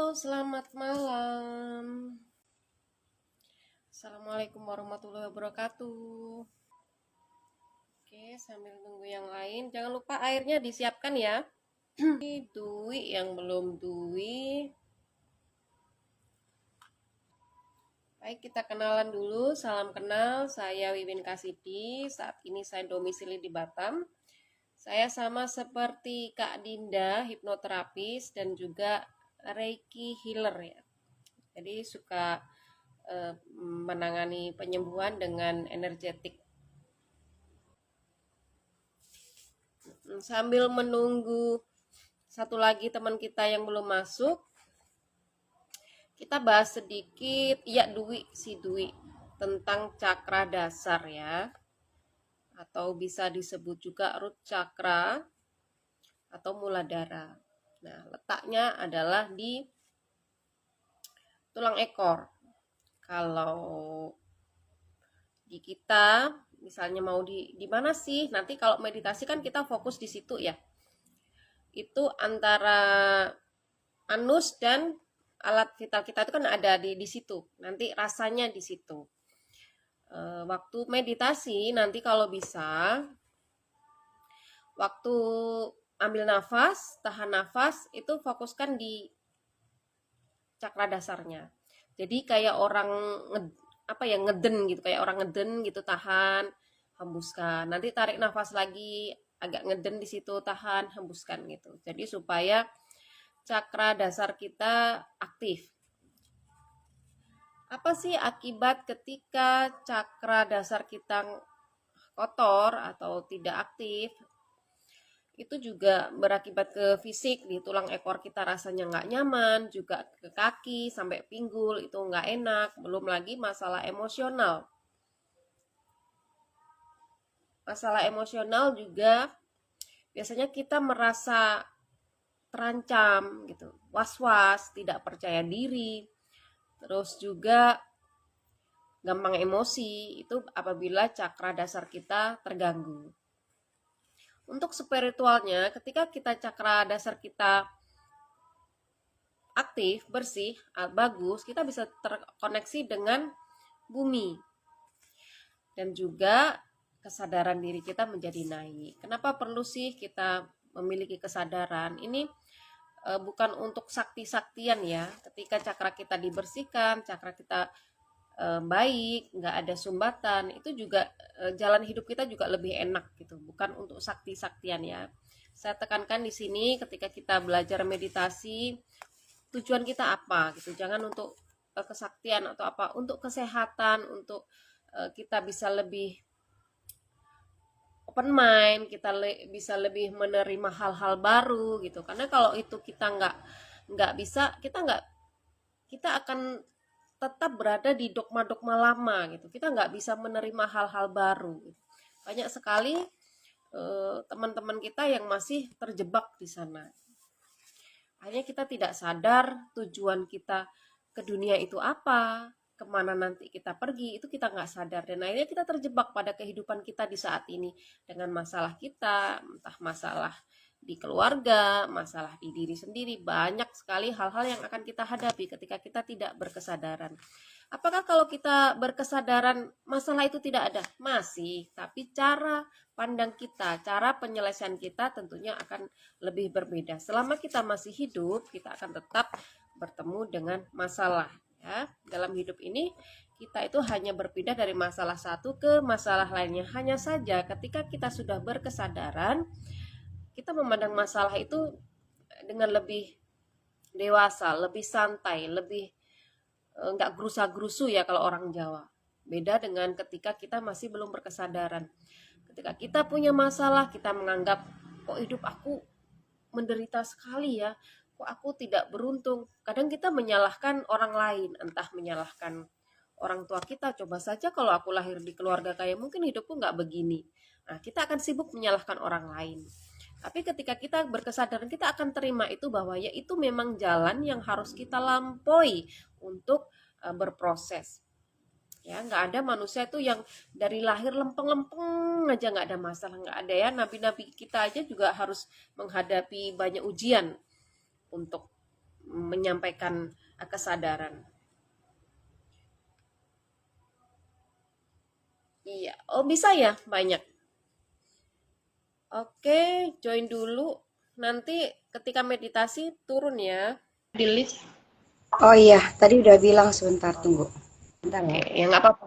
Selamat malam. Assalamualaikum warahmatullahi wabarakatuh. Oke, sambil nunggu yang lain, jangan lupa airnya disiapkan ya. Dwi yang belum Dwi. Baik, kita kenalan dulu. Salam kenal, saya Wiwin Kasidi. Saat ini saya domisili di Batam. Saya sama seperti Kak Dinda, hipnoterapis dan juga Reiki healer ya. Jadi suka menangani penyembuhan dengan energetik. Sambil menunggu satu lagi teman kita yang belum masuk, kita bahas sedikit Dwi tentang cakra dasar ya, atau bisa disebut juga root chakra atau muladhara. Nah, letaknya adalah di tulang ekor. Kalau di kita misalnya mau di mana sih? Nanti kalau meditasi kan kita fokus di situ ya. Itu antara anus dan alat vital kita itu kan ada di situ. Nanti rasanya di situ. Waktu meditasi nanti kalau bisa, waktu ambil nafas, tahan nafas, itu fokuskan di cakra dasarnya. Jadi kayak orang ngeden gitu, kayak orang ngeden gitu, tahan, hembuskan. Nanti tarik nafas lagi, agak ngeden di situ, tahan, hembuskan gitu. Jadi supaya cakra dasar kita aktif. Apa sih akibat ketika cakra dasar kita kotor atau tidak aktif? Itu juga berakibat ke fisik, di tulang ekor kita rasanya nggak nyaman, juga ke kaki sampai pinggul itu nggak enak, belum lagi masalah emosional. Masalah emosional juga biasanya kita merasa terancam gitu, was-was, tidak percaya diri, terus juga gampang emosi, itu apabila cakra dasar kita terganggu. Untuk spiritualnya, ketika kita cakra dasar kita aktif, bersih, bagus, kita bisa terkoneksi dengan bumi. Dan juga kesadaran diri kita menjadi naik. Kenapa perlu sih kita memiliki kesadaran? Ini bukan untuk sakti-saktian ya. Ketika cakra kita dibersihkan, cakra kita baik, nggak ada sumbatan, itu juga jalan hidup kita juga lebih enak gitu. Bukan untuk sakti-saktian ya. Saya tekankan di sini ketika kita belajar meditasi, tujuan kita apa gitu. Jangan untuk kesaktian atau apa, untuk kesehatan, untuk kita bisa lebih open mind, kita bisa lebih menerima hal-hal baru gitu. Karena kalau itu kita nggak bisa, kita akan tetap berada di dogma-dogma lama gitu. Kita nggak bisa menerima hal-hal baru. Gitu. Banyak sekali teman-teman kita yang masih terjebak di sana. Hanya kita tidak sadar tujuan kita ke dunia itu apa, kemana nanti kita pergi, itu kita nggak sadar. Dan akhirnya kita terjebak pada kehidupan kita di saat ini dengan masalah kita, entah masalah di keluarga, masalah di diri sendiri. Banyak sekali hal-hal yang akan kita hadapi ketika kita tidak berkesadaran. Apakah kalau kita berkesadaran masalah itu tidak ada? Masih, tapi cara pandang kita, cara penyelesaian kita tentunya akan lebih berbeda. Selama kita masih hidup, kita akan tetap bertemu dengan masalah. Ya, dalam hidup ini kita itu hanya berpindah dari masalah satu ke masalah lainnya. Hanya saja ketika kita sudah berkesadaran, kita memandang masalah itu dengan lebih dewasa, lebih santai, lebih nggak gerusa-gerusu ya kalau orang Jawa. Beda dengan ketika kita masih belum berkesadaran. Ketika kita punya masalah, kita menganggap kok hidup aku menderita sekali ya, kok aku tidak beruntung. Kadang kita menyalahkan orang lain, entah menyalahkan orang tua kita. Coba saja kalau aku lahir di keluarga kaya, mungkin hidupku nggak begini. Nah, kita akan sibuk menyalahkan orang lain. Tapi ketika kita berkesadaran, kita akan terima itu bahwa ya itu memang jalan yang harus kita lampaui untuk berproses. Ya, nggak ada manusia itu yang dari lahir lempeng-lempeng aja, nggak ada masalah, nggak ada ya. Nabi-nabi kita aja juga harus menghadapi banyak ujian untuk menyampaikan kesadaran. Iya, oh bisa ya banyak. Oke, join dulu. Nanti ketika meditasi turun ya di list. Oh iya, tadi udah bilang sebentar, tunggu. Bentar Oke, ya. ya nggak apa-apa.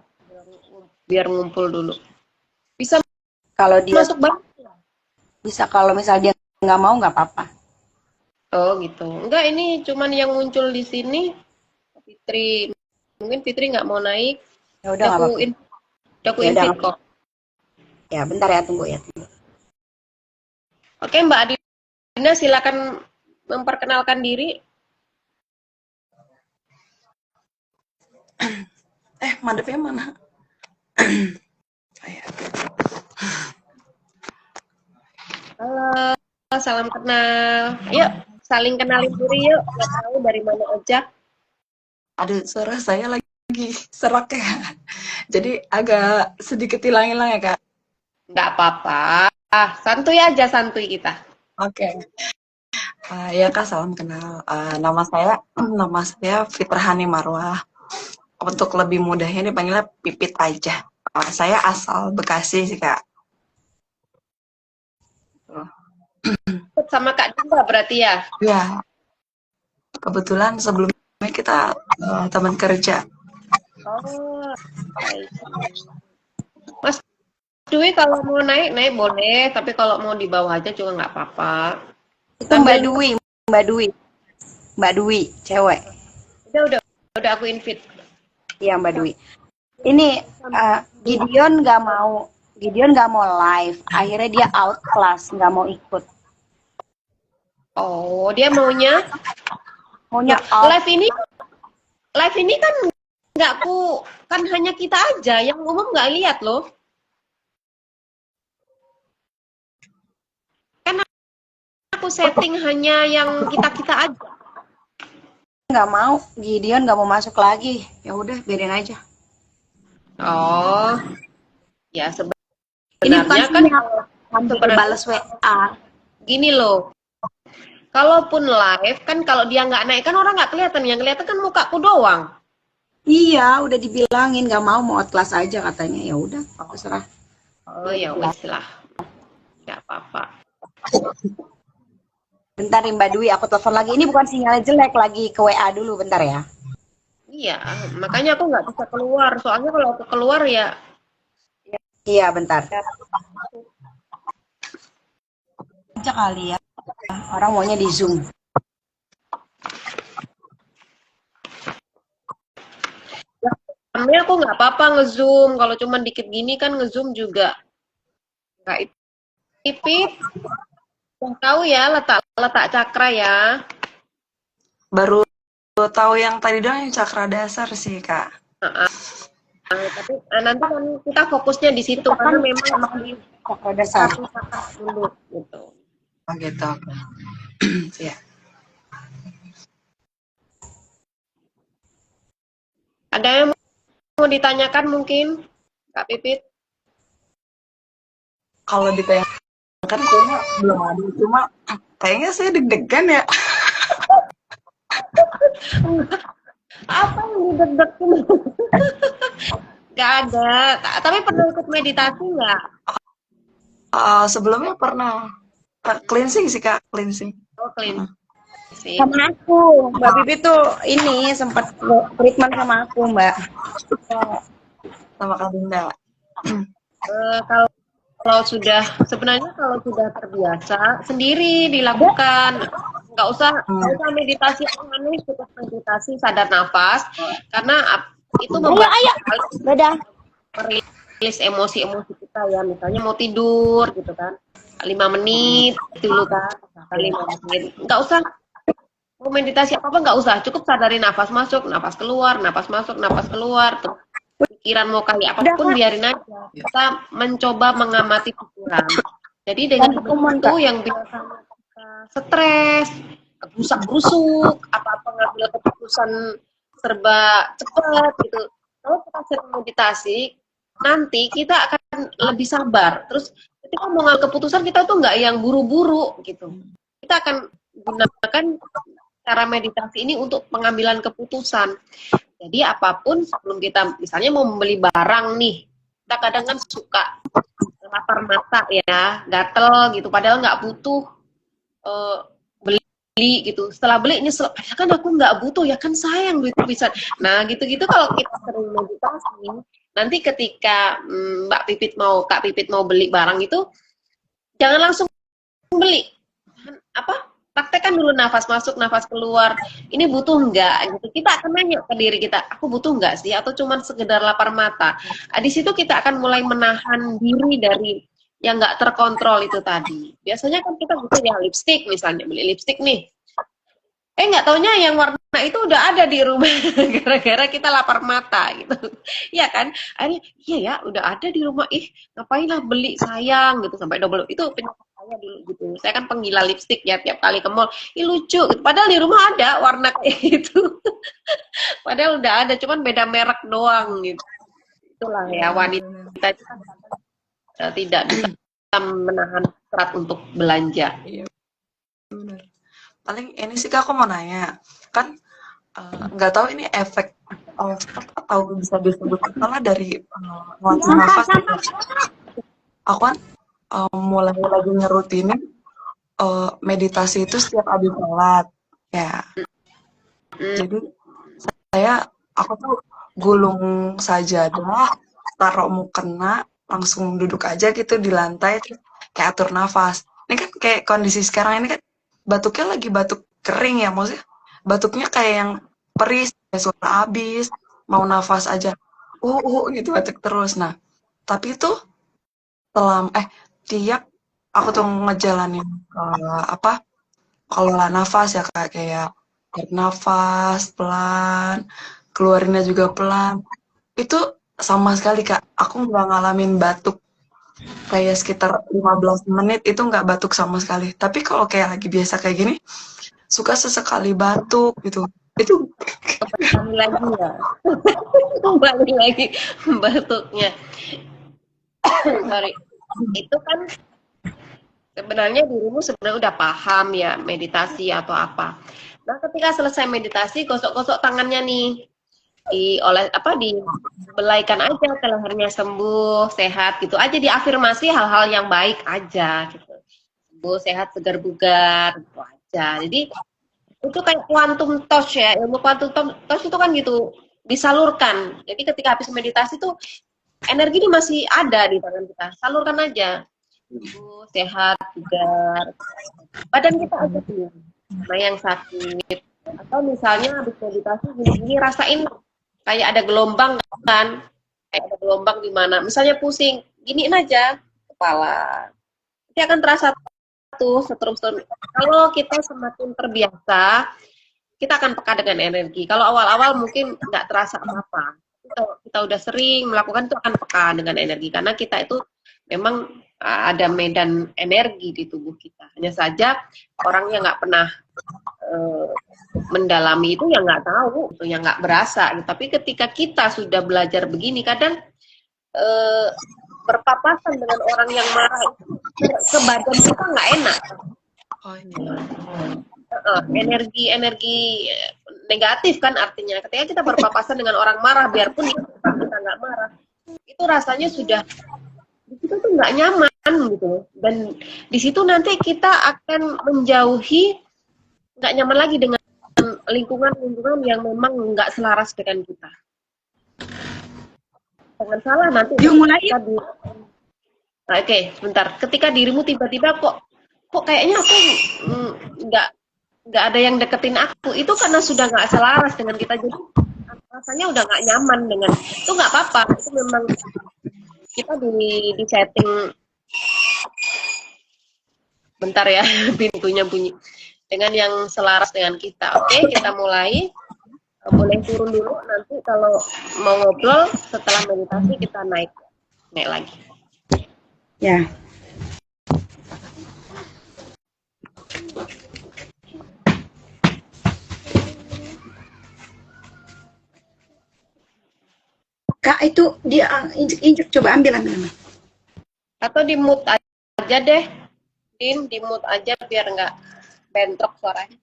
Biar ngumpul dulu. Bisa Kalau dia masuk banget. bisa, kalau misal dia nggak mau nggak apa-apa. Oh gitu. Enggak, ini cuman yang muncul di sini Fitri. Mungkin Fitri nggak mau naik. Ya udah Udah nggak aku apa-apa. udah aku Ya udah invite nggak kok. apa-apa. Ya bentar ya, tunggu ya. Tunggu. Oke, Mbak Adina silakan memperkenalkan diri. Madepnya mana? Halo, salam kenal. Yuk, saling kenalin diri yuk. Nggak tahu dari mana aja. Aduh, suara saya lagi serak ya. Jadi agak sedikit hilang-hilang ya, Kak. Nggak apa-apa. Santuy aja, santuy kita. Oke. Ya Kak, salam kenal. Nama saya Fitrahani Marwah. Untuk lebih mudahnya dipanggilnya Pipit aja. Saya asal Bekasi sih, Kak. Sama Kak Dinda berarti ya? Ya, kebetulan sebelumnya kita teman kerja. Oh, baik. Mas Dwi kalau mau naik, naik boleh. Tapi kalau mau di bawah aja juga nggak apa-apa. Itu Sambil Mbak Dwi, cewek. udah, udah aku invite. Iya, Mbak Dwi. Ini Gideon nggak mau live. Akhirnya dia out kelas, nggak mau ikut. Oh, dia maunya Maunya Nah, out. live ini kan nggak kan hanya kita aja, yang umum nggak lihat loh. Kan aku setting hanya yang kita aja. Nggak mau. Gideon nggak mau masuk lagi. Ya udah, biarin aja. Oh, ya Ini bukan sebenarnya kan sinyal sambil sebenarnya balas WA. gini loh. Kalaupun live kan kalau dia nggak naik kan orang nggak kelihatan, yang kelihatan kan mukaku doang. Iya, udah dibilangin nggak mau out kelas aja katanya. Ya udah, terserah. Oh ya wes lah, nggak apa-apa. Bentar nih Mbak Dwi, aku telepon lagi. Ini bukan sinyalnya jelek, lagi ke WA dulu, bentar ya. Iya, makanya aku nggak bisa keluar. Soalnya kalau aku keluar ya, Iya, bentar. Aja kali ya. Orang maunya di Zoom. sebenarnya aku nggak apa-apa ngezoom. Kalau cuma dikit gini kan ngezoom juga nggak ipit. Yang tahu ya letak cakra ya. Baru tahu yang tadi dong, yang cakra dasar sih, Kak. Tapi nanti kan kita fokusnya di situ karena memang di Cakra dasar. dulu gitu. Oh gitu. Ya. Ada yang mau ditanyakan mungkin, Kak Pipit? Kalau ditayangkan kayaknya belum ada, cuma kayaknya saya deg-degan ya. Apa yang dideg-degan? Gak ada. Tapi pernah ikut meditasi nggak? Sebelumnya pernah cleansing sih, Kak, cleansing. Oh, clean. Sih. Sama aku, Mbak Bibi tuh ini sempat treatment sama aku, Mbak. Sama Kak Dinda. Kalau sudah sebenarnya kalau sudah terbiasa sendiri dilakukan, nggak usah meditasi aneh, cukup meditasi sadar nafas karena itu membantu Dadah. merilis emosi-emosi kita ya, misalnya mau tidur gitu kan 5 menit dulu kan, 5 menit, nggak usah mau meditasi apa nggak usah, cukup sadari nafas masuk nafas keluar, nafas masuk nafas keluar tuh. Pikiran mau kayak apapun biarin aja, kita mencoba mengamati pikiran. Jadi dengan itu yang biasanya kita stres, gerusak-gerusuk, apa-apa ngambil keputusan serba cepat gitu, kalau kita sering meditasi nanti kita akan lebih sabar. Terus ketika mau ngambil keputusan kita tuh nggak yang buru-buru gitu, kita akan gunakan cara meditasi ini untuk pengambilan keputusan. Jadi apapun sebelum kita misalnya mau membeli barang nih, kita kadang kan suka lapar mata ya, gatel gitu, padahal nggak butuh eh, beli gitu. Setelah beli nyesel, padahal kan aku nggak butuh ya kan sayang duit bisa. Nah gitu-gitu kalau kita sering meditasi, nanti ketika Kak Pipit mau beli barang itu, jangan langsung beli apa praktekkan dulu nafas masuk nafas keluar ini butuh enggak gitu kita akan nanya ke diri kita aku butuh enggak sih atau cuman sekedar lapar mata di situ kita akan mulai menahan diri dari yang enggak terkontrol itu tadi biasanya kan kita butuh ya lipstick misalnya beli lipstick nih nggak taunya yang warna itu udah ada di rumah gara-gara kita lapar mata gitu ya kan akhirnya iya ya udah ada di rumah ngapain lah beli sayang gitu sampai double itu penyakit saya dulu gitu saya kan penggila lipstick ya tiap kali ke mall lucu gitu padahal di rumah ada warna kayak gitu padahal udah ada cuman beda merek doang gitu itulah ya wanita itu kan tidak bisa menahan hasrat untuk belanja. Iya, benar. Paling ini sih Kak, aku mau nanya. Kan nggak tahu ini efek atau bisa disebut apalah dari ngelatih nafas gitu. Aku kan mulai lagi ngerutinin meditasi itu setiap habis sholat. Ya, jadi aku tuh gulung sajadah, taruh mukena, langsung duduk aja gitu di lantai, terus kayak atur nafas. Ini kan kayak kondisi sekarang ini kan batuknya lagi batuk kering ya, maksudnya batuknya kayak yang perih, kayak suara habis, mau nafas aja, gitu batuk terus. Nah, tapi itu tiap aku tuh ngejalanin apa kelola nafas ya kayak tarik nafas pelan, keluarinnya juga pelan. Itu sama sekali Kak, aku nggak ngalamin batuk kayak sekitar 15 menit itu nggak batuk sama sekali. Tapi kalau kayak lagi biasa kayak gini, suka sesekali batuk gitu. Itu Kembali lagi ya kembali lagi batuknya sorry itu kan sebenarnya dirimu sebenarnya udah paham ya meditasi atau apa. Nah, ketika selesai meditasi, gosok-gosok tangannya nih. Dibelaikan aja ke lehernya sembuh, sehat gitu aja diafirmasi hal-hal yang baik aja gitu. Sembuh, sehat, segar bugar gitu aja. Jadi itu kayak quantum touch ya, ilmu quantum touch itu kan gitu disalurkan. Jadi ketika habis meditasi tuh energi ini masih ada di tangan kita. Salurkan aja. Sehat, bugar. Badan kita aja tuh. Nah yang sakit. Atau misalnya habis meditasi gini-gini rasain kayak ada gelombang kan. Kayak ada gelombang di mana. Misalnya pusing, giniin aja kepala. Nanti akan terasa tuh seterus-terus. Kalau kita semakin terbiasa, kita akan peka dengan energi. Kalau awal-awal mungkin nggak terasa apa-apa. Kalau kita udah sering melakukan itu akan peka dengan energi karena kita itu memang ada medan energi di tubuh kita. Hanya saja orang yang nggak pernah mendalami itu yang nggak tahu, itu yang nggak berasa. Tapi ketika kita sudah belajar begini, kadang berpapasan dengan orang yang marah itu ke badan kita nggak enak. oh iya. Energi negatif kan artinya ketika kita berpapasan dengan orang marah biarpun kita nggak marah itu rasanya sudah di situ tuh nggak nyaman gitu dan di situ nanti kita akan menjauhi nggak nyaman lagi dengan lingkungan yang memang nggak selaras dengan kita. Jangan salah nanti oke, sebentar ketika dirimu tiba-tiba kok kayaknya aku nggak ada yang deketin aku itu karena sudah nggak selaras dengan kita jadi rasanya udah nggak nyaman dengan itu nggak apa-apa itu memang kita di setting bentar ya pintunya bunyi dengan yang selaras dengan kita. Oke, kita mulai boleh turun dulu nanti kalau mau ngobrol setelah meditasi kita naik lagi ya. Kak itu dia injek coba ambil. atau di mute aja deh di mute aja biar nggak bentrok suaranya.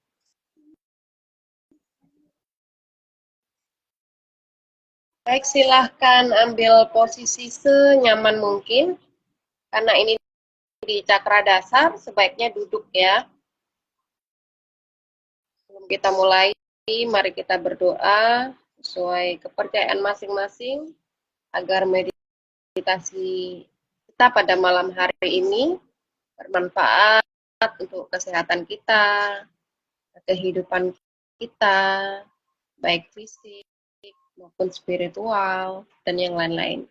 Baik, silahkan ambil posisi senyaman mungkin. Karena ini di cakra dasar, sebaiknya duduk ya. Sebelum kita mulai, mari kita berdoa sesuai kepercayaan masing-masing agar meditasi kita pada malam hari ini bermanfaat untuk kesehatan kita, kehidupan kita, baik fisik maupun spiritual, dan yang lain-lain.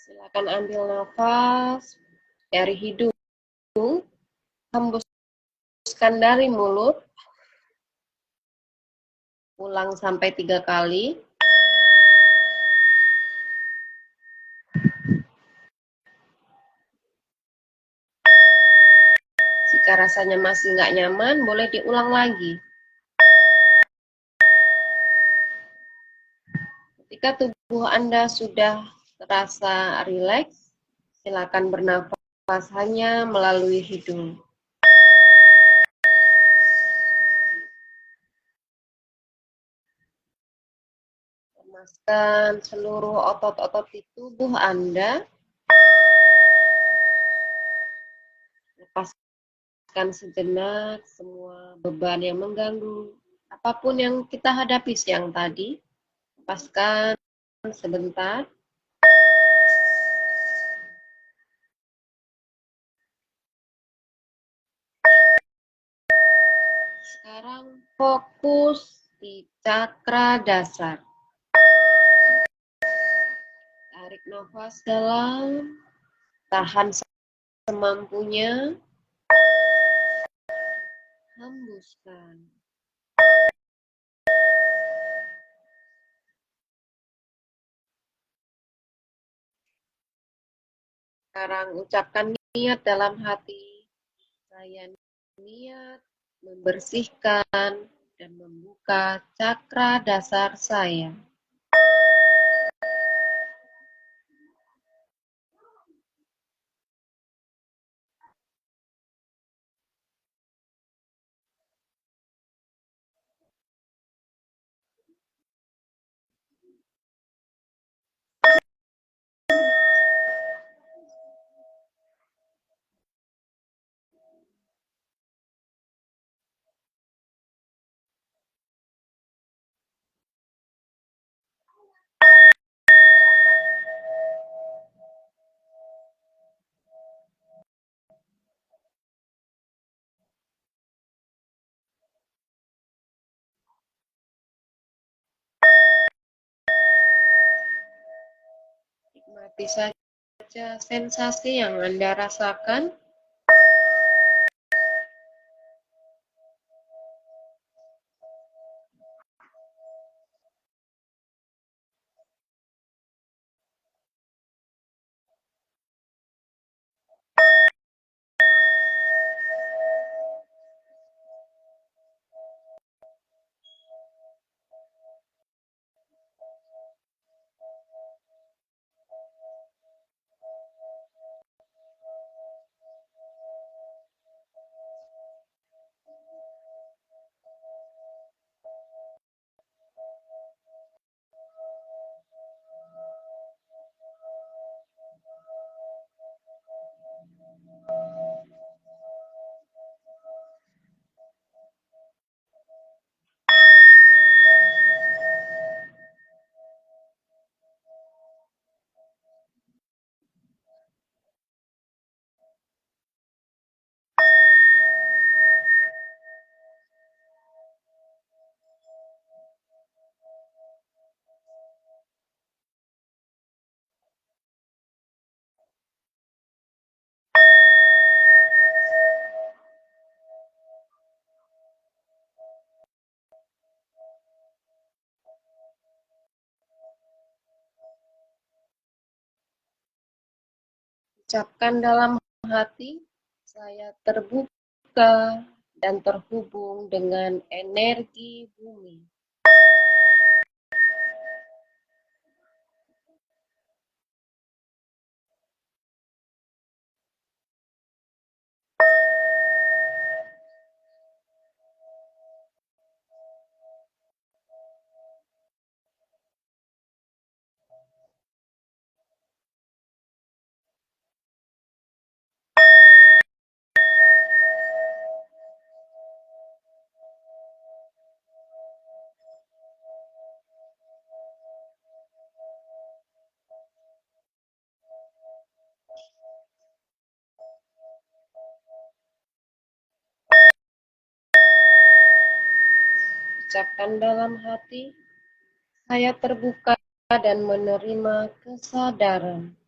Silakan ambil nafas dari hidung, hembuskan dari mulut, ulang sampai 3 kali. Jika rasanya masih nggak nyaman, boleh diulang lagi. Ketika tubuh Anda sudah terasa rileks, silakan bernafas hanya melalui hidung. Lemaskan seluruh otot-otot di tubuh Anda. Lepaskan sejenak semua beban yang mengganggu. Apapun yang kita hadapi siang tadi, lepaskan sebentar. Sekarang fokus di cakra dasar. Tarik nafas dalam, tahan semampunya, hembuskan. Sekarang ucapkan niat dalam hati. Saya niat membersihkan dan membuka cakra dasar saya. Nikmati saja sensasi yang Anda rasakan. Ucapkan dalam hati, saya terbuka dan terhubung dengan energi bumi. Ucapkan dalam hati, saya terbuka dan menerima kesadaran.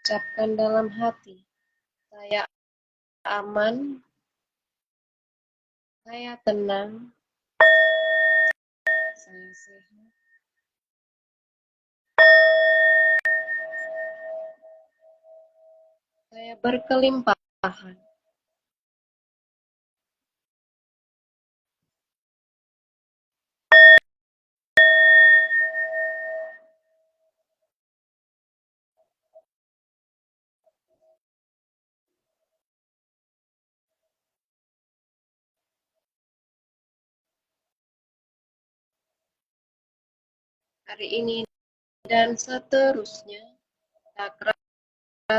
Ucapkan dalam hati, saya aman, saya tenang, saya sehat, saya berkelimpahan. Hari ini dan seterusnya, cakra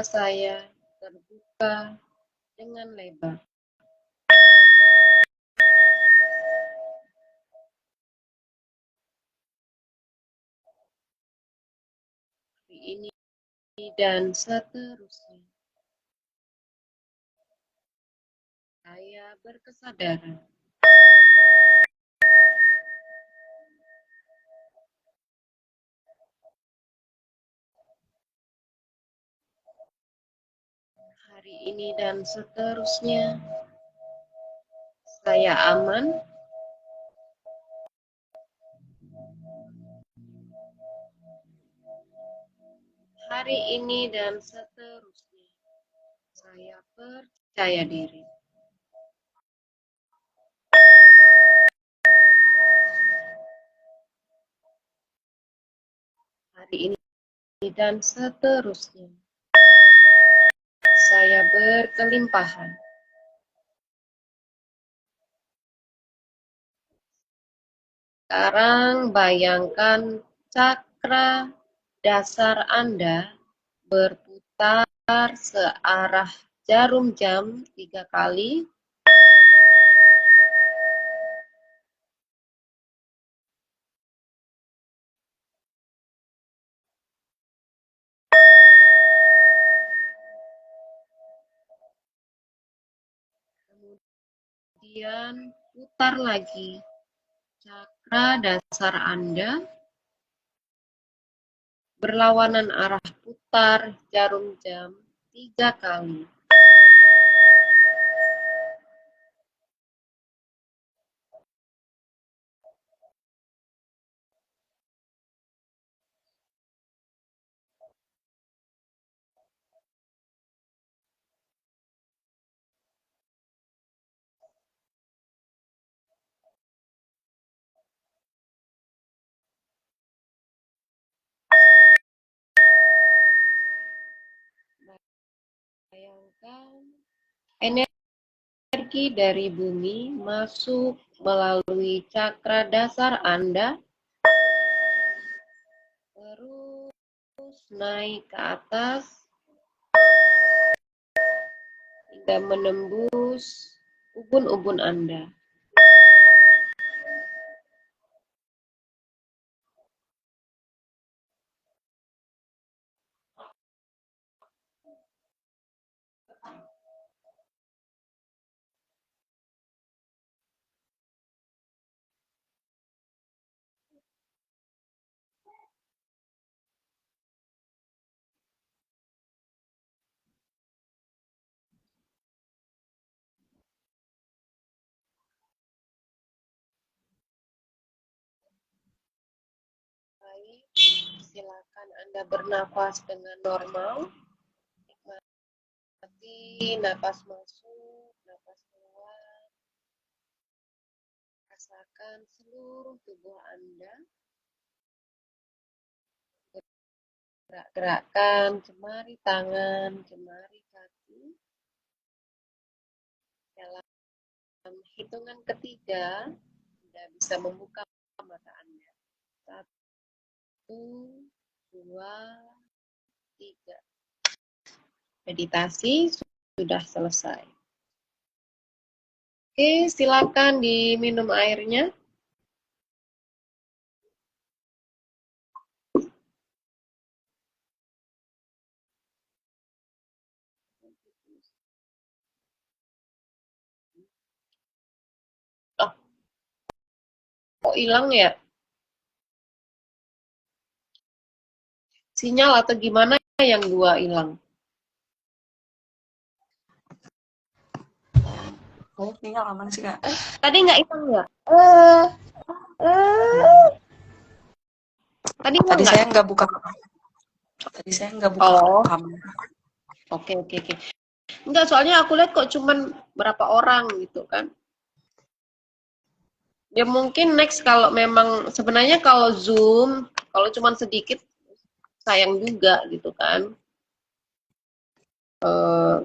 saya terbuka dengan lebar. Hari ini dan seterusnya, saya berkesadaran. Hari ini dan seterusnya, saya aman, hari ini dan seterusnya, saya percaya diri. Hari ini dan seterusnya, saya berkelimpahan. Sekarang bayangkan cakra dasar Anda berputar searah jarum jam 3 kali. Kemudian putar lagi cakra dasar Anda berlawanan arah putar jarum jam 3 kali. Bayangkan energi dari bumi masuk melalui cakra dasar Anda, terus naik ke atas hingga menembus ubun-ubun Anda. Baik, silakan Anda bernafas dengan normal. Nikmati napas masuk, napas keluar. Rasakan seluruh tubuh Anda. Gerak-gerakkan jemari tangan, jemari kaki. Dalam hitungan ketiga, Anda bisa membuka mata Anda. 1, 1, 2, 3. Meditasi sudah selesai. Oke, silakan diminum airnya. Oh, kok hilang ya? Sinyal atau gimana yang gua hilang? Saya tinggal aman sih, Kak. Tadi nggak hilang ya? Tadi hilang Tadi nggak? saya nggak buka. Tadi saya nggak buka Oh, kamera. oke. Enggak, soalnya aku lihat kok cuman berapa orang gitu kan. Ya mungkin next kalau memang sebenarnya kalau Zoom, kalau cuman sedikit sayang juga gitu kan.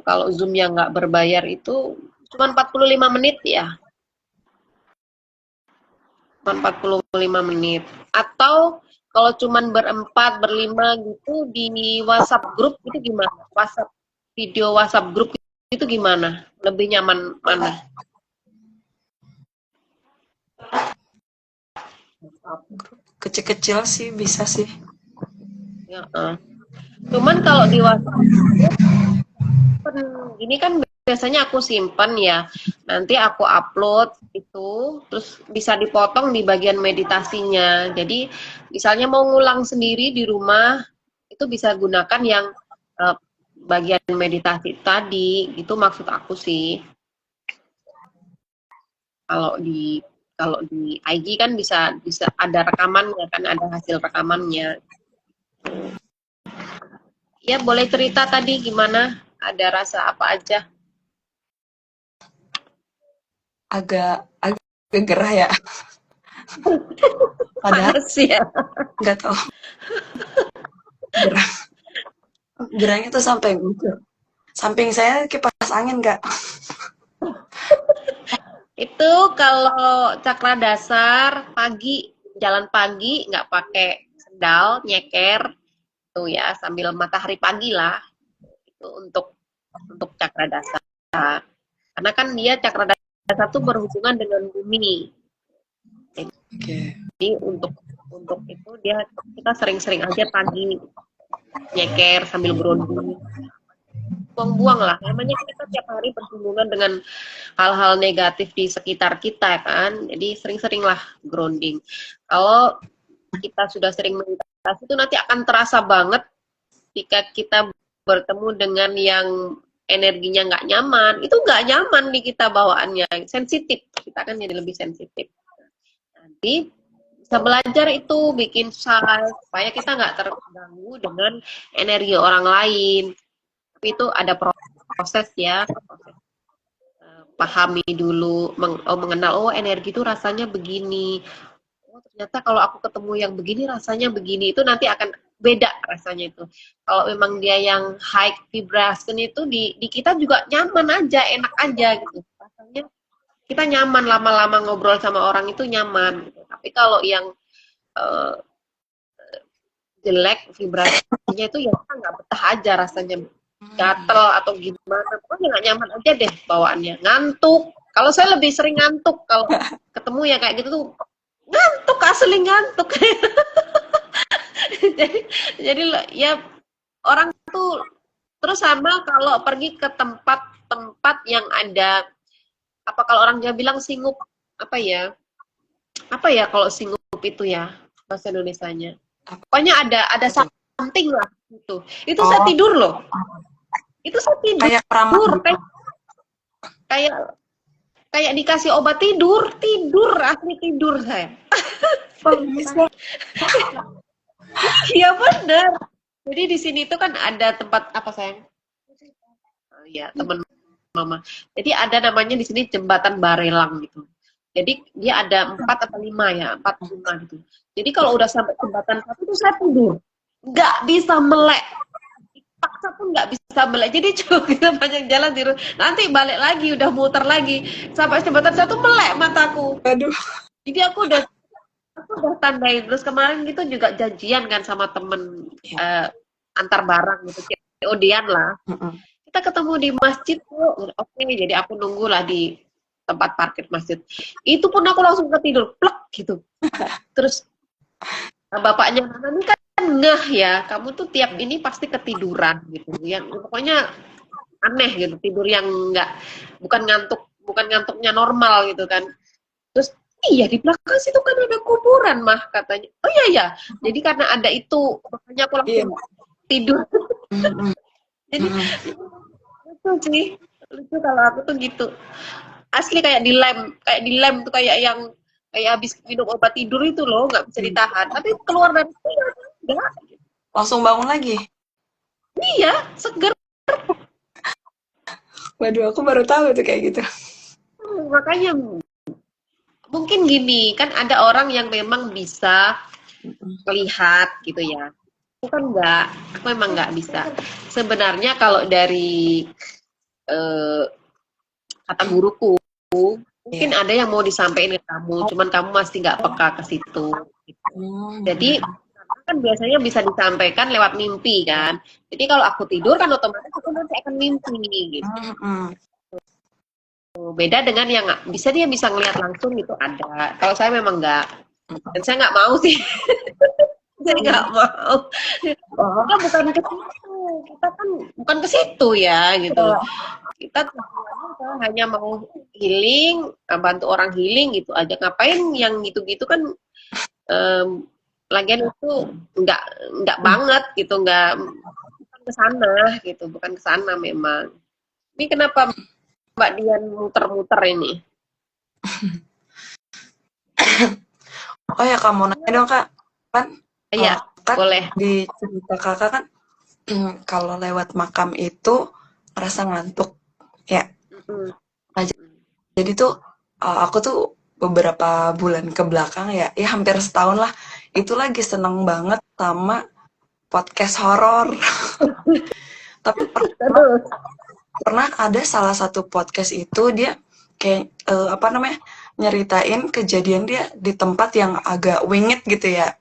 Kalau Zoom yang nggak berbayar itu cuma 45 menit ya. Cuma 45 menit. Atau kalau cuman berempat, berlima gitu di WhatsApp grup itu gimana? WhatsApp video WhatsApp grup itu gimana? Lebih nyaman mana? Kecil-kecil sih bisa sih. Ya, cuman kalau di WhatsApp ini kan biasanya aku simpan ya. Nanti aku upload itu, terus bisa dipotong di bagian meditasinya. Jadi misalnya mau ngulang sendiri di rumah, itu bisa gunakan yang eh, bagian meditasi tadi. Itu maksud aku sih. Kalau di kalau di IG kan bisa bisa ada rekamannya kan, ada hasil rekamannya. Ya, boleh cerita tadi gimana? Ada rasa apa aja? Agak gerah ya. Padahal Panas ya. nggak tahu gerah. Gerahnya tuh sampai gugur. Samping saya kipas angin, Kak. Itu kalau cakra dasar pagi, jalan pagi nggak pakai sendal, nyeker tuh ya sambil matahari pagi lah. Itu untuk cakra dasar. Karena kan dia cakra dasar tuh berhubungan dengan bumi. Oke. Jadi untuk itu dia kita sering-sering aja pagi nyeker sambil grounding. Buang-buang lah. Namanya kita tiap hari berhubungan dengan hal-hal negatif di sekitar kita kan. Jadi sering-seringlah grounding. Kalau kita sudah sering meditasi itu nanti akan terasa banget ketika kita bertemu dengan yang energinya nggak nyaman. Itu nggak nyaman di kita bawaannya. Sensitif. Kita kan jadi lebih sensitif. Nanti bisa belajar itu bikin supaya kita nggak terganggu dengan energi orang lain. Tapi itu ada proses ya, proses pahami dulu, mengenal oh energi itu rasanya begini. Oh ternyata kalau aku ketemu yang begini rasanya begini, itu nanti akan beda rasanya itu. Kalau memang dia yang high vibration itu di kita juga nyaman aja, enak aja gitu. Rasanya kita nyaman lama-lama ngobrol sama orang itu nyaman. Gitu. Tapi kalau yang uh, jelek vibrasinya itu ya kita nggak betah aja rasanya gatel atau gimana, pokoknya nggak nyaman aja deh bawaannya, ngantuk. Kalau saya lebih sering ngantuk kalau ketemu ya kayak gitu tuh, ngantuk, asli ngantuk. jadi ya orang tuh terus sama kalau pergi ke tempat-tempat yang ada apa kalau orang Jawa bilang singup, apa ya kalau singup itu ya bahasa Indonesianya, pokoknya ada something lah gitu. Itu saya Oh, tidur loh, itu saya tidur kayak keramat gitu. kayak kayak dikasih obat tidur asli tidur saya. Bisa. Iya bener. Jadi di sini tuh kan ada tempat apa sayang? Oh, iya teman mama. Jadi ada namanya di sini jembatan Barelang gitu. Jadi dia ada 4 atau 5 ya, 4 5 gitu. Jadi kalau udah sampai jembatan satu tuh saya tidur, nggak bisa melek, paksa pun nggak bisa melek. Jadi coba kita banyak jalan tidur, nanti balik lagi udah muter lagi sampai jembatan satu melek mataku. Aduh. Jadi aku udah tandain. Terus kemarin gitu juga janjian kan sama temen antar barang gitu, COD-an lah. Kita ketemu di masjid tuh. Oke, jadi aku nunggulah di tempat parkir masjid. Itu pun aku langsung ketidur, plek gitu. Terus bapaknya ini kan ngeh ya, kamu tuh tiap ini pasti ketiduran gitu. Yang pokoknya aneh gitu, tidur yang bukan ngantuknya normal gitu kan. Terus iya di belakang situ kan ada kuburan mah katanya. Oh iya ya. Jadi karena ada itu makanya aku langsung tidur. Jadi lucu sih. Lucu kalau aku tuh gitu. Asli kayak dilem tuh kayak yang kayak habis minum obat tidur itu loh, nggak bisa ditahan. Tapi keluar dari situ ya enggak. Langsung bangun lagi. Iya, seger. Waduh, aku baru tahu tuh kayak gitu. Makanya mungkin gini, kan ada orang yang memang bisa melihat gitu ya. Aku kan aku memang nggak bisa. Sebenarnya kalau dari kata guruku, mungkin ada yang mau disampaikan ke kamu, cuman kamu masih nggak peka ke situ. Jadi kan biasanya bisa disampaikan lewat mimpi kan. Jadi kalau aku tidur kan otomatis aku nanti akan mimpi gitu. Beda dengan yang dia bisa ngelihat langsung gitu ada. Kalau saya memang nggak, dan saya nggak mau sih. Saya nggak mau. Kita bukan ke situ, kita kan bukan ke situ ya gitu. Kita hanya mau healing, bantu orang healing gitu aja. Ngapain yang gitu-gitu kan? Lagian itu nggak banget gitu, bukan ke sana gitu, bukan ke sana memang. Ini kenapa Mbak Dian muter-muter ini? Oh ya, kamu nanya dong Kak. Kan Iya, kan boleh. di cerita Kakak kan kalau lewat makam itu merasa ngantuk ya. Nah, jadi tuh aku tuh beberapa bulan ke belakang ya hampir setahun lah, itu lagi seneng banget sama podcast horor. Tapi pernah ada salah satu podcast itu dia kayak nyeritain kejadian dia di tempat yang agak wingit gitu ya.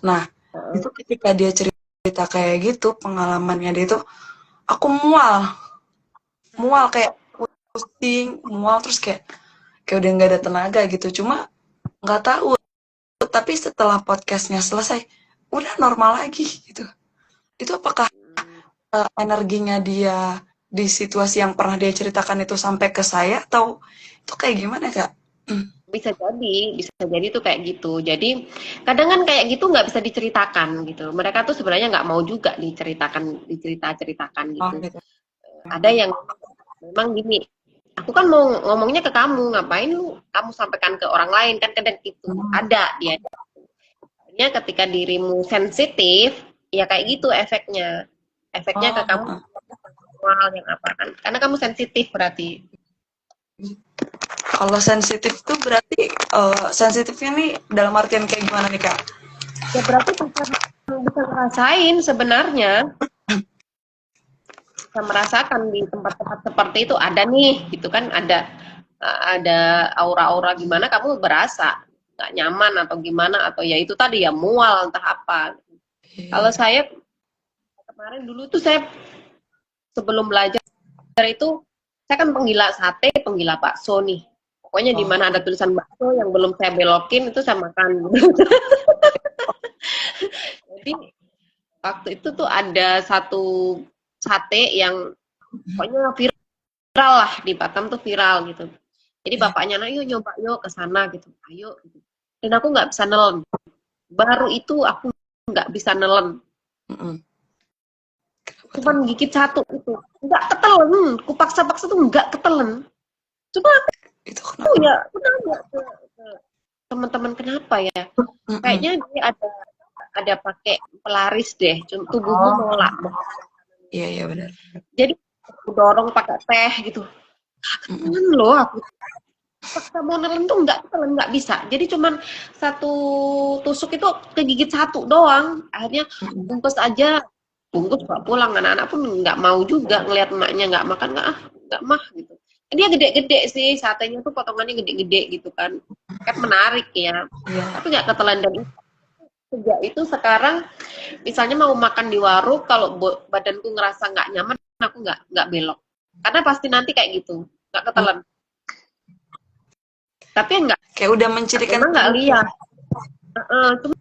Nah, itu ketika dia cerita kayak gitu, pengalamannya dia itu, aku mual kayak pusing, mual terus kayak udah nggak ada tenaga gitu. Cuma nggak tahu, tapi setelah podcastnya selesai, udah normal lagi gitu. Itu apakah energinya dia di situasi yang pernah dia ceritakan itu sampai ke saya, atau itu kayak gimana Kak? Bisa jadi tuh kayak gitu. Jadi kadang kan kayak gitu nggak bisa diceritakan gitu. Mereka tuh sebenarnya nggak mau juga diceritakan gitu. Gitu. Ada yang memang gini, aku kan mau ngomongnya ke kamu, ngapain kamu sampaikan ke orang lain kan kadang itu ada dia. Ketika dirimu sensitif, ya kayak gitu efeknya ke kamu hal yang apa kan? Karena kamu sensitif berarti. Kalau sensitif tuh berarti sensitifnya nih dalam artian kayak gimana nih Kak? Ya berarti bisa ngerasain sebenarnya. Bisa merasakan di tempat-tempat seperti itu ada nih, gitu kan, ada aura-aura gimana kamu berasa nggak nyaman atau gimana, atau ya itu tadi ya mual entah apa. Kalau saya kemarin dulu tuh saya sebelum belajar itu saya kan penggila sate, penggila bakso nih. Pokoknya di mana ada tulisan bakso yang belum saya belokin itu saya makan. Jadi waktu itu tuh ada satu sate yang pokoknya viral lah di Batam tuh viral gitu. Jadi bapaknya, nah yuk nyoba yuk ke sana gitu. Ayo. Gitu. Dan aku nggak bisa nelen. Baru itu aku nggak bisa nelen. Cuman gigit satu itu, nggak ketelen. Kupaksa-paksa tuh nggak ketelen. Cuma aku ya, aku nanya ke teman-teman kenapa ya? Kayaknya dia ada pakai pelaris deh. Tubuhmu nolak. Iya benar. Jadi dorong pakai teh gitu. Ketelen loh aku. Paksa mau nelen tuh nggak bisa. Jadi cuman satu tusuk itu kegigit satu doang. Akhirnya bungkus bawa pulang. Anak-anak pun nggak mau juga ngelihat emaknya nggak makan, nggak mah gitu. Dia gede-gede sih, satenya tuh potongannya gede-gede gitu kan. Kan menarik ya. Iya. Tapi nggak ketelan. Dan sejak itu sekarang misalnya mau makan di warung, kalau badanku ngerasa nggak nyaman, aku nggak belok. Karena pasti nanti kayak gitu, nggak ketelan. Tapi enggak, Kayak udah mencirikan memang nggak tubuh. lihat.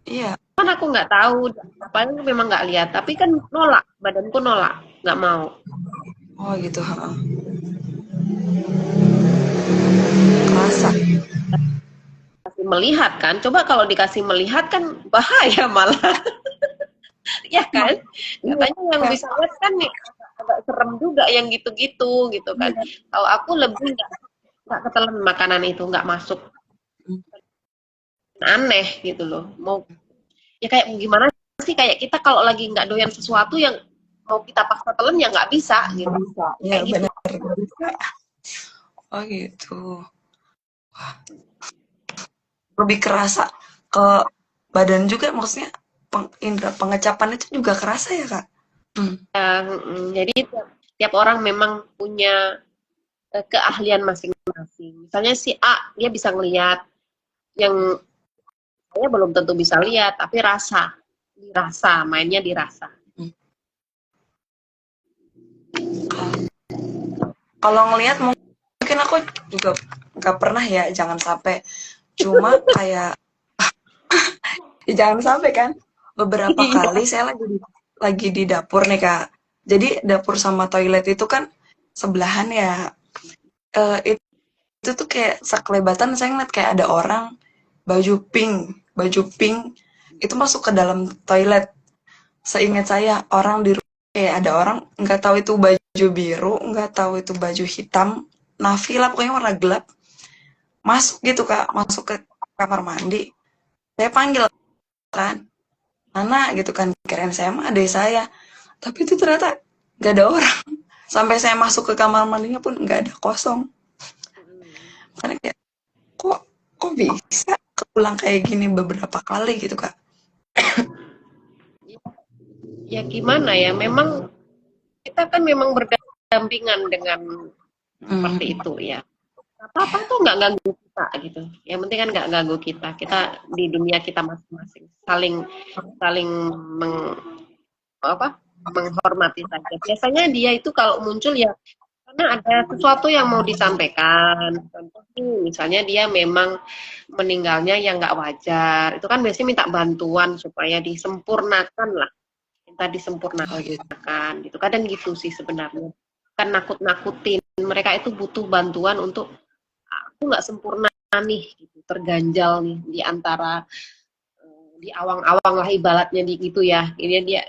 Iya. Cuman aku nggak tahu, apanya memang nggak lihat. Tapi kan nolak, badanku nolak, nggak mau. Oh gitu, heeh. Kerasa. Kasih melihat kan, coba kalau dikasih melihat kan bahaya malah, ya kan? Iya. Katanya yang bisa lihat kan nih, agak serem juga yang gitu-gitu gitu kan. Kalau aku lebih nggak ketelan makanan itu, nggak masuk, aneh gitu loh. Mau ya kayak gimana sih, kayak kita kalau lagi nggak doyan sesuatu yang mau kita paksa telan ya nggak bisa gitu. Bisa. Iya, Kayak gitu. benar. Bisa. Oh gitu. Lebih kerasa ke badan juga, maksudnya indera pengecapan itu juga kerasa ya, Kak? Jadi tiap orang memang punya keahlian masing-masing. Misalnya si A dia bisa ngelihat, yang saya belum tentu bisa lihat, tapi dirasa, mainnya dirasa. Kalau ngelihat mungkin aku juga nggak pernah ya, jangan sampai. Cuma kayak ya jangan sampai kan. Beberapa kali saya lagi di dapur nih, Kak. Jadi dapur sama toilet itu kan sebelahan ya. Itu tuh kayak sekelebatan saya ngeliat kayak ada orang baju pink itu masuk ke dalam toilet. Seingat saya orang di rumah kayak ada orang nggak tahu itu baju biru, nggak tahu itu baju hitam, navy lah pokoknya warna gelap, masuk gitu Kak, masuk ke kamar mandi. Saya panggil kan, mana gitu kan, kirain saya mah adik saya, tapi itu ternyata nggak ada orang. Sampai saya masuk ke kamar mandinya pun nggak ada, kosong. Karena kayak kok kok bisa keulang kayak gini beberapa kali gitu Kak. Ya gimana ya, memang kita kan memang berdampingan dengan seperti itu ya. Apa-apa tuh nggak ganggu kita gitu. Yang penting kan nggak ganggu kita. Kita di dunia kita masing-masing, saling saling menghormati saja. Biasanya dia itu kalau muncul ya karena ada sesuatu yang mau disampaikan. Contoh misalnya dia memang meninggalnya yang nggak wajar. Itu kan biasanya minta bantuan supaya disempurnakan lah. Minta disempurnakan Oh gitu. gitu. Kadang gitu sih sebenarnya. Kan nakut-nakutin. Mereka itu butuh bantuan untuk aku nggak sempurna nih, gitu. Terganjal nih di antara di awang-awang lah ibaratnya di gitu ya. Ini dia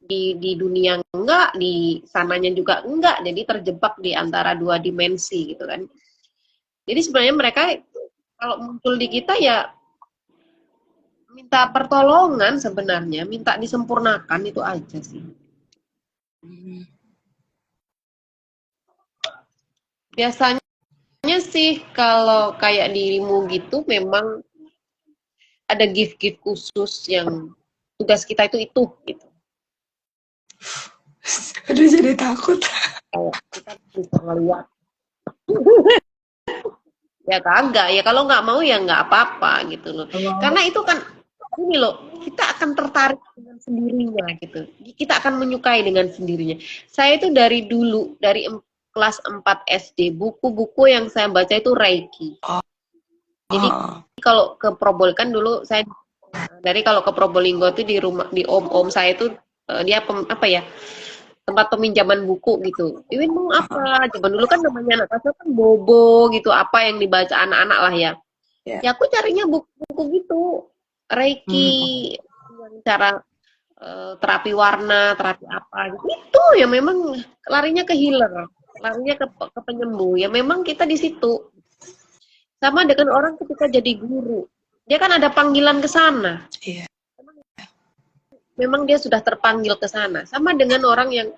di dunia enggak, di sananya juga enggak, jadi terjebak di antara dua dimensi gitu kan. Jadi sebenarnya mereka kalau muncul di kita ya minta pertolongan, sebenarnya minta disempurnakan, itu aja sih. Biasanya sih kalau kayak dirimu gitu memang ada gift-gift khusus yang tugas kita itu gitu. Aduh jadi takut. Kayak kita bisa ngeliat. Ya kagak, ya kalau nggak mau ya nggak apa-apa gitu loh. Karena itu kan ini loh, kita akan tertarik dengan sendirinya gitu. Kita akan menyukai dengan sendirinya. Saya itu dari dulu, dari kelas 4 SD, buku-buku yang saya baca itu Reiki. Jadi kalau ke Probolinggo dulu saya kalau ke Probolinggo itu di rumah di om-om saya itu dia apa ya? Tempat peminjaman buku gitu. Iwin mau apa? Zaman dulu kan namanya anak kecil kan bobo gitu, apa yang dibaca anak-anak lah ya. Ya aku carinya buku-buku gitu, Reiki, yang cara terapi warna, terapi apa gitu. Itu ya memang larinya ke healer, larinya ke penyembuh. Ya memang kita di situ. Sama dengan orang ketika jadi guru. Dia kan ada panggilan ke sana. Iya. Memang dia sudah terpanggil ke sana. Sama dengan orang yang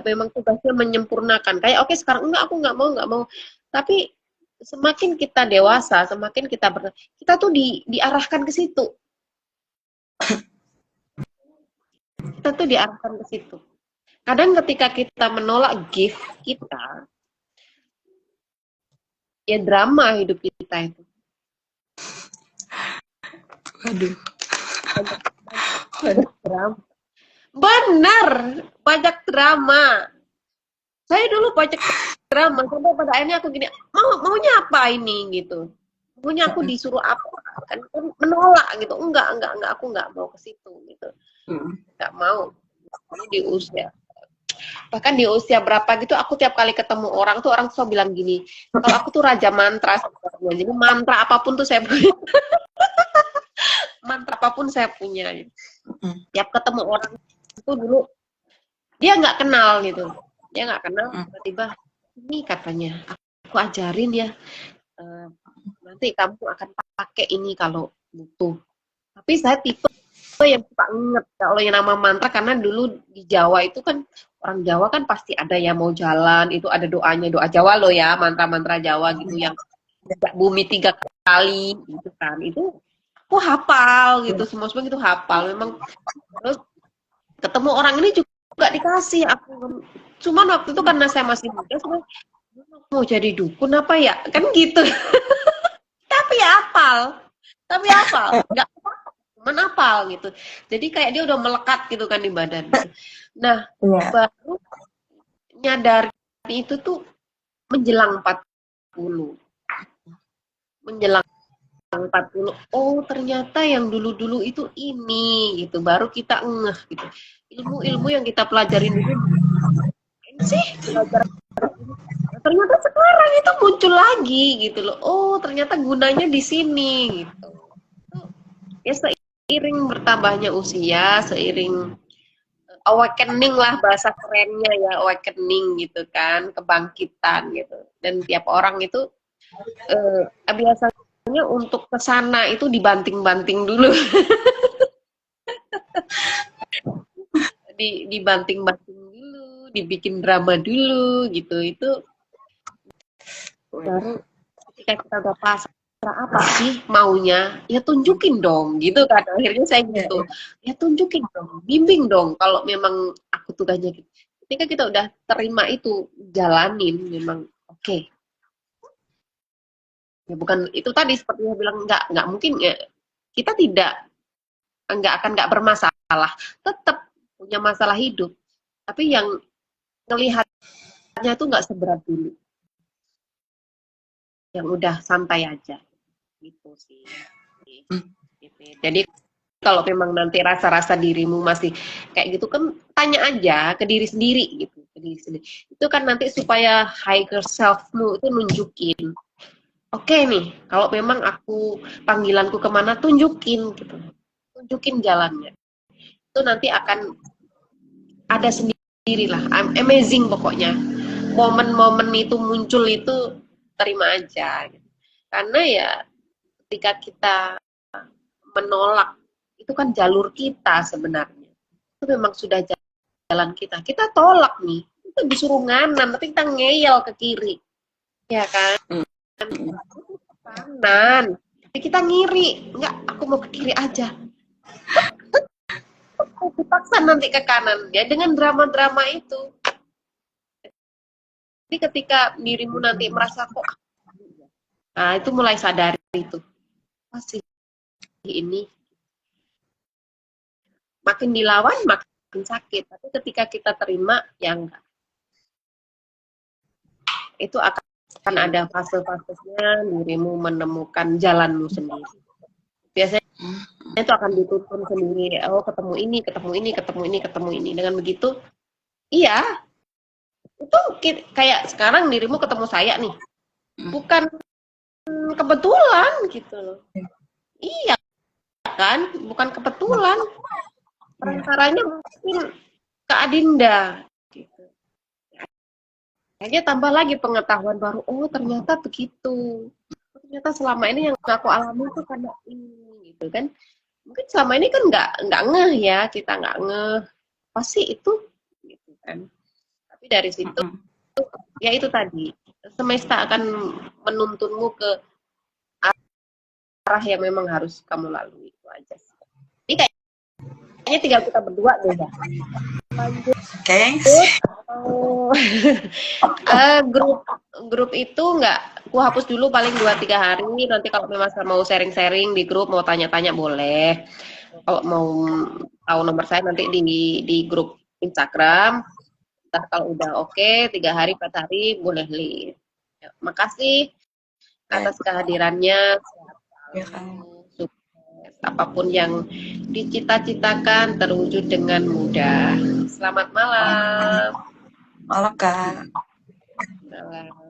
memang tugasnya menyempurnakan. Kayak oke sekarang enggak, aku nggak mau. Tapi semakin kita dewasa, semakin kita tuh diarahkan ke situ. Kita tuh diarahkan ke situ. Kadang ketika kita menolak gift kita, Ya drama hidup kita itu. Waduh. Banyak, Waduh. drama. Benar, banyak drama. Saya dulu banyak drama sampai pada akhirnya aku gini, maunya apa ini gitu. Maunya aku disuruh apa? Kan menolak gitu. Enggak, aku enggak mau ke situ gitu. Enggak mau. Ini di usia. Bahkan di usia berapa gitu aku tiap kali ketemu orang tuh selalu bilang gini, kalau aku tuh raja mantra sebenarnya. Jadi mantra apapun tuh saya punya. Mantra apapun saya punya. Tiap ketemu orang itu dulu dia nggak kenal gitu. Dia nggak kenal, tiba-tiba ini katanya aku ajarin ya. Nanti kamu akan pakai ini kalau butuh. Tapi saya tipe yang suka inget kalau yang nama mantra, karena dulu di Jawa itu kan orang Jawa kan pasti ada yang mau jalan itu ada doanya, doa Jawa loh ya, mantra-mantra Jawa gitu yang bumi 3 kali gitu kan. Itu aku hafal gitu, semua itu hafal memang. Terus ketemu orang ini juga dikasih aku. Cuman waktu itu karena saya masih muda, saya mau jadi dukun apa ya kan gitu. Tapi hafal nggak cuman hafal gitu, jadi kayak dia udah melekat gitu kan di badan. Nah baru nyadar itu tuh menjelang 40 oh ternyata yang dulu itu ini gitu, baru kita ngeh gitu, ilmu-ilmu yang kita pelajarin dulu ini sih belajar. Ternyata sekarang itu muncul lagi gitu loh. Oh, ternyata gunanya di sini gitu. Ya seiring bertambahnya usia, seiring awakening lah bahasa kerennya ya, awakening gitu kan, kebangkitan gitu. Dan tiap orang itu biasanya untuk kesana itu dibanting-banting dulu. dibanting-banting dulu, dibikin drama dulu gitu. Itu baru ketika kita udah pasrah apa sih maunya, ya tunjukin dong gitu kan. Akhirnya saya gitu, ya tunjukin dong, bimbing dong kalau memang aku tugasnya gitu. Ketika kita udah terima itu, jalanin memang oke. Ya bukan itu tadi seperti yang bilang nggak mungkin ya, kita nggak bermasalah, tetap punya masalah hidup, tapi yang ngelihatnya itu nggak seberat dulu, yang udah santai aja gitu sih. Gitu. Jadi kalau memang nanti rasa-rasa dirimu masih kayak gitu kan, tanya aja ke diri sendiri gitu, ke diri sendiri. Itu kan nanti supaya higher selfmu itu nunjukin, oke nih, kalau memang aku panggilanku kemana, tunjukin gitu, tunjukin jalannya. Itu nanti akan ada sendirilah, amazing pokoknya. Momen-momen itu muncul itu terima aja. Gitu. Karena ya ketika kita menolak, itu kan jalur kita sebenarnya. Itu memang sudah jalan kita. Kita tolak nih, itu disuruh nganan, tapi kita ngeyel ke kiri. Ya kan? Kanan. Tapi kita ngiri. Enggak, aku mau ke kiri aja. Dipaksa nanti ke kanan. Ya dengan drama-drama itu. Jadi ketika dirimu nanti merasa kok, nah itu mulai sadari itu. Pasti ini makin dilawan makin sakit, tapi ketika kita terima ya enggak, itu akan ada fase-fasenya dirimu menemukan jalanmu sendiri. Biasanya itu akan dituntun sendiri. Oh ketemu ini. Dengan begitu, iya itu kayak sekarang dirimu ketemu saya nih, bukan kebetulan gitu loh. Iya kan, bukan kebetulan. Perantaranya mungkin Kak Adinda gitu. Akhirnya tambah lagi pengetahuan baru, oh ternyata begitu. Ternyata selama ini yang aku alami itu karena ini gitu kan. Mungkin selama ini kan nggak ngeh ya, kita nggak ngeh pasti itu gitu kan. Tapi dari situ ya itu tadi, semesta akan menuntunmu ke arah yang memang harus kamu lalui, itu aja sih. Ini kayaknya tinggal kita berdua deh ya. Lanjut. Thanks. grup itu nggak, Aku hapus dulu paling 2-3 hari. Nanti kalau memang mau sharing-sharing di grup, mau tanya-tanya boleh. Kalau mau tahu nomor saya nanti di grup Instagram. Ntar kalau udah oke, 3 hari, 4 hari boleh leave. Ya, makasih Ya, atas kehadirannya. Sehat ya selalu, kan. sukses. Apapun yang dicita-citakan terwujud dengan mudah. Selamat malam. Malam Kak. Malam.